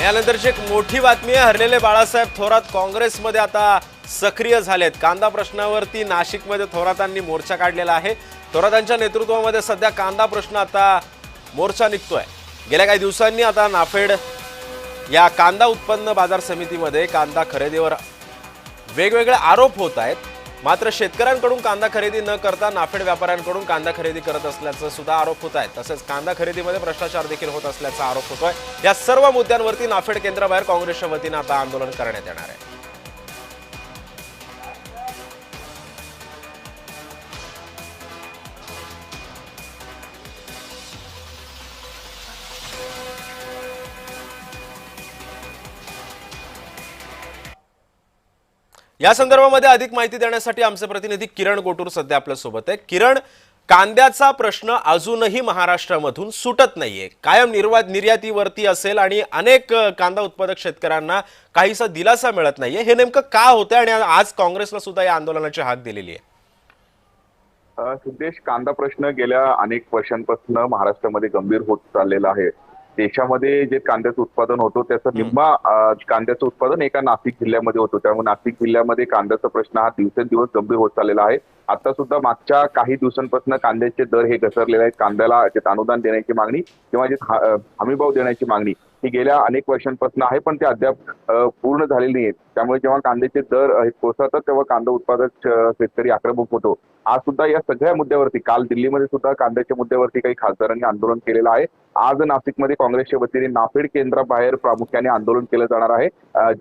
यानंतरची एक मोठी बातमी आहे। हरलेले बाळासाहेब थोरात काँग्रेसमध्ये आता सक्रिय झालेत। कांदा प्रश्नावरती नाशिकमध्ये थोरातांनी मोर्चा काढलेला आहे। थोरातांच्या नेतृत्वामध्ये सध्या कांदा प्रश्न आता मोर्चा निघतोय। गेल्या काही दिवसांनी आता नाफेड या कांदा उत्पन्न बाजार समितीमध्ये कांदा खरेदीवर वेगवेगळे आरोप होत आहेत। मात्र शेतकऱ्यांकडून कांदा खरेदी न करता नाफेड व्यापाऱ्यांकडून कांदा खरेदी करत असल्याचा सुद्धा आरोप होत आहे। तसेच कांदा खरेदीमध्ये भ्रष्टाचार देखील होत असल्याचा आरोप होतोय। या सर्व मुद्द्यांवरती नाफेड केंद्राबाहेर काँग्रेसच्या वतीने आता आंदोलन करण्यात येणार आहे। या संदर्भामध्ये अधिक माहिती देण्यासाठी आमचे प्रतिनिधी किरण गोटूर सध्या आपल्या सोबत आहे। किरण, कांद्याचा प्रश्न अजूनही महाराष्ट्रामधून सुटत नाहीये। कायम निर्यातीवरती असेल आणि अनेक कांदा उत्पादक शेतकऱ्यांना काहीसा दिलासा मिळत नाहीये। हे नेमकं का होतंय आणि आज काँग्रेसला सुद्धा या आंदोलनाची हाक दिलेली आहे? सिद्धेश, कांदा प्रश्न गेल्या अनेक वर्षांपासून महाराष्ट्रामध्ये गंभीर होत चाललेला आहे। देशामध्ये जे कांद्याचं उत्पादन होतं त्याचं निम्मा कांद्याचं उत्पादन एका नाशिक जिल्ह्यामध्ये होतं। त्यामुळे नाशिक जिल्ह्यामध्ये कांद्याचा प्रश्न हा दिवसेंदिवस गंभीर होत चाललेला आहे। आता सुद्धा मागच्या काही दिवसांपासून कांद्याचे दर हे घसरलेले आहेत। कांद्याला जे अनुदान देण्याची मागणी किंवा जे हमीभाव देण्याची मागणी ही गेल्या अनेक वर्षांपासून आहे, पण ते अद्याप पूर्ण झालेली नाहीत। त्यामुळे जेव्हा कांद्याचे दर कोसळतात तेव्हा कांदा उत्पादक शेतकरी आक्रमक होतो। आज सुद्धा या सगळ्या मुद्द्यावरती, काल दिल्लीमध्ये सुद्धा कांद्याच्या मुद्द्यावरती काही खासदारांनी आंदोलन केलेलं आहे। आज नाशिकमध्ये काँग्रेसच्या वतीने नाफेड केंद्राबाहेर प्रामुख्याने आंदोलन केलं जाणार आहे।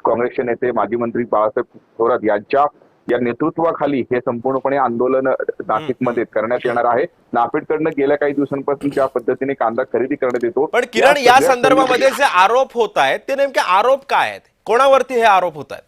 काँग्रेसचे नेते माजी मंत्री बाळासाहेब थोरात यांच्या या नेतृत्वाखाली हे संपूर्णपणे आंदोलन नाशिकमध्ये करण्यात येणार आहे। नाफेडकडनं गेल्या काही दिवसांपासून ज्या पद्धतीने कांदा खरेदी करण्यात येतो, पण किरण, या संदर्भामध्ये जे आरोप होत आहेत ते नेमके आरोप काय आहेत? कोणावरती हे आरोप होत आहेत?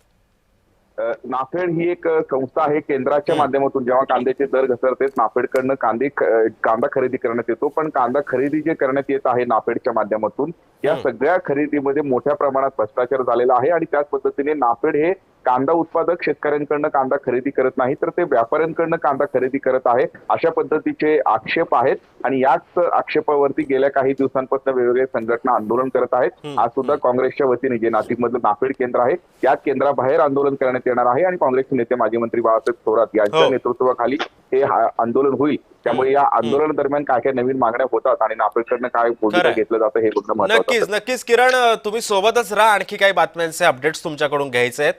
नाफेड ही एक संस्था आहे। केंद्राच्या माध्यमातून जेव्हा कांद्याचे दर घसरते नाफेडकडनं कांदा खरेदी करण्यात येतो, पण कांदा खरेदी जे करण्यात येत आहे नाफेडच्या माध्यमातून या सगळ्या खरेदीमध्ये मोठ्या प्रमाणात भ्रष्टाचार झालेला आहे। आणि त्याच पद्धतीने नाफेड हे कांदा उत्पादक शेतकऱ्यांकडनं कांदा खरेदी करत नाही, तर ते व्यापाऱ्यांकडनं कांदा खरेदी करत आहे, अशा पद्धतीचे आक्षेप आहेत। आणि याच आक्षेपावरती गेल्या काही दिवसांपासून वेगवेगळ्या संघटना आंदोलन करत आहेत। आज सुद्धा काँग्रेसच्या वतीने जे नाशिकमधलं नाफेड केंद्र आहे त्या केंद्राबाहेर आंदोलन करण्यात येणार आहे आणि काँग्रेसचे नेते माजी मंत्री बाळासाहेब थोरात यांच्या नेतृत्वाखाली हे आंदोलन होईल। त्यामुळे या आंदोलन दरम्यान काय काय नवीन मागण्या होतात आणि नाफेडकडनं काय भूमिका घेतलं जातं हे बघणं महत्त्वाचं आहे। नक्कीच किरण, तुम्ही सोबतच राहा। आणखी काही बातम्यांचे अपडेट्स तुमच्याकडून घ्यायचे आहेत।